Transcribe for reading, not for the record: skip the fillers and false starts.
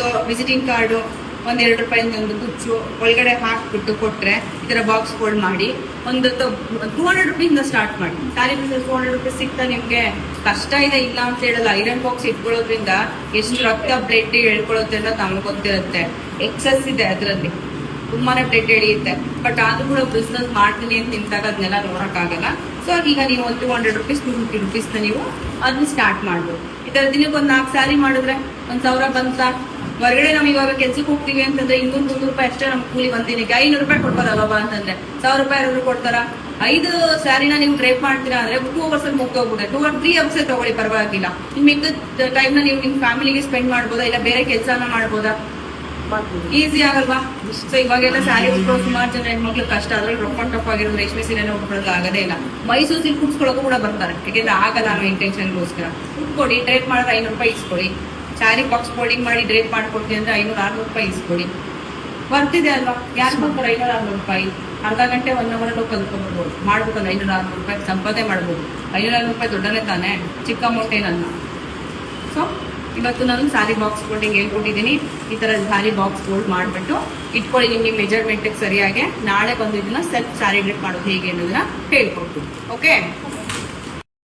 ಒಂದು visiting card, ಒಂದ್ ₹2 ಒಂದು ಕುಚ್ಚು ಒಳಗಡೆ ಹಾಕ್ಬಿಟ್ಟು ಕೊಟ್ರೆ ಈ ತರ ಬಾಕ್ಸ್ ಫೋಲ್ಡ್ ಮಾಡಿ ಒಂದು ₹200 ಸ್ಟಾರ್ಟ್ ಮಾಡಿ. ಸ್ಯಾರಿ ಬಿಸ್ನೆಸ್ ₹200 ಸಿಗ್ತಾ ನಿಮ್ಗೆ ಕಷ್ಟ ಇದೆ ಇಲ್ಲ ಅಂತ ಹೇಳಲ್ಲ. ಐರನ್ ಬಾಕ್ಸ್ ಇಟ್ಕೊಳ್ಳೋದ್ರಿಂದ ಎಷ್ಟು ರಕ್ತ ಬ್ಲಡ್ ಹೇಳ್ಕೊಳ್ಳುತ್ತೆ ಅಂತ ನಮ್ಗೆ ಗೊತ್ತಿರುತ್ತೆ. ಎಕ್ಸಸ್ ಇದೆ ಅದರಲ್ಲಿ, ತುಂಬಾನೇ ಬ್ಲಡ್ ಎಳಿಯುತ್ತೆ. ಬಟ್ ಆದ್ರೂ ಕೂಡ ಬಿಸ್ನೆಸ್ ಮಾಡ್ತೀನಿ ಅಂತ ನಿಂತಾಗ ಅದನ್ನೆಲ್ಲ ನೋಡಕ್ಕಾಗಲ್ಲ. ಸೊ ಈಗ ನೀವು ಒಂದು ₹200 ₹250 ನೀವು ಅದನ್ನ ಸ್ಟಾರ್ಟ್ ಮಾಡ್ಬೋದು. ಈ ತರ ದಿನಕ್ಕೆ ಒಂದು 4 ಸ್ಯಾರಿ ಮಾಡಿದ್ರೆ ₹1,000 ಬಂತ. ಹೊರಗಡೆ ನಾವು ಇವಾಗ ಕೆಲ್ಸಕ್ಕೆ ಹೋಗ್ತೀವಿ ಅಂತಂದ್ರೆ ₹200-300 ಅಷ್ಟೇ ನಮ್ ಕೂಲಿ ಒಂದಿನಕ್ಕೆ. ₹500 ಕೊಡ್ಬೋದಲ್ವಾ ಅಂತಂದ್ರೆ ₹1,000 ಯಾರಾದ್ರು ಕೊಡ್ತಾರ? 5 ಸ್ಯಾರಿನ ನೀವು ಡ್ರೈಪ್ ಮಾಡ್ತೀರಾ ಅಂದ್ರೆ 2 ಅವರ್ಸ್ ಅಲ್ಲಿ ಮುಗ್ದೋಗ್ಬಿಡುತ್ತೆ. 2 or 3 ಅವರ್ಸ್ ತಗೊಳ್ಳಿ, ಪರವಾಗಿಲ್ಲ. ನಿಮ್ ಟೈಮ್ ನ ನೀವು ನಿಮ್ ಫ್ಯಾಮಿಲಿಗೆ ಸ್ಪೆಂಡ್ ಮಾಡ್ಬೋದಾ, ಇಲ್ಲ ಬೇರೆ ಕೆಲಸನ ಮಾಡ್ಬೋದಾ? ಈಸಿ ಆಗಲ್ವಾ? ಸೊ ಇವಾಗೆಲ್ಲ ಸ್ಯಾರಿ ಉಟ್ಕೊಳ್ಳೋ ಸುಮಾರು ಜನ ಹೆಣ್ಮಕ್ಳು ಕಷ್ಟ. ಅದ್ರಲ್ಲಿ ಟಫ್ ಆಗಿರೋ ರೇಷ್ಮೆ ಸೀರೆನ ಉಟ್ಕೊಳ್ಳೋದು ಆಗದೇ ಇಲ್ಲ. ಮೈಸೂರು ಸಿಲ್ಕ್ ಉಟ್ಸ್ಕೊಳ್ಳೋಕು ಕೂಡ ಬರ್ತಾರೆ, ಯಾಕೆಂದ್ರೆ ಆಗಲ್ಲ ಅನ್ನೋ ಇಂಟೆನ್ಷನ್ಗೋಸ್ಕರ. ಉಟ್ಕೊಡಿ, ಡ್ರೈಪ್ ಮಾಡಿದ್ರೆ ₹500 ಇಸ್ಕೊಡಿ. ಸ್ಯಾರಿ ಬಾಕ್ಸ್ ಫೋಲ್ಡಿಂಗ್ ಮಾಡಿ ಡ್ರೈಪ್ ಮಾಡ್ಕೊಡ್ತೀನಿ ಅಂದ್ರೆ ₹500-600 ಇಸ್ಕೊಡಿ. ಬರ್ತಿದೆ ಅಲ್ವಾ? ಯಾರು ಬರ್ತಾರೆ ₹500-600? ಅರ್ಧ ಗಂಟೆ 1 hour ಕಲ್ತ್ಕೊಬೋದು. ಮಾಡ್ಬೇಕಲ್ಲ ₹500-600 ಸಂಪಾದನೆ ಮಾಡ್ಬೋದು. ₹500 ದೊಡ್ಡನೇ ತಾನೆ, ಚಿಕ್ಕ ಅಮೌಂಟ್ ಏನಲ್ಲ. ಸೊ ಇವತ್ತು ನಾನು ಸ್ಯಾರಿ ಬಾಕ್ಸ್ ಫೋಲ್ಡಿಂಗ್ ಹೇಳ್ಕೊಟ್ಟಿದ್ದೀನಿ. ಈ ತರ ಸ್ಯಾರಿ ಬಾಕ್ಸ್ ಫೋಲ್ಡ್ ಮಾಡ್ಬಿಟ್ಟು ಇಟ್ಕೊಳ್ಳಿ ನಿಮ್ಗೆ ಮೆಜರ್ಮೆಂಟ್ ಸರಿಯಾಗಿ. ನಾಳೆ ಬಂದು ಇದನ್ನ ಸೆಲ್ಫ್ ಸ್ಯಾರಿ ಡ್ರಿಪ್ ಮಾಡೋದು ಹೇಗೆ ಅನ್ನೋದನ್ನ ಹೇಳ್ಕೊಡ್ತೀನಿ. ಓಕೆ.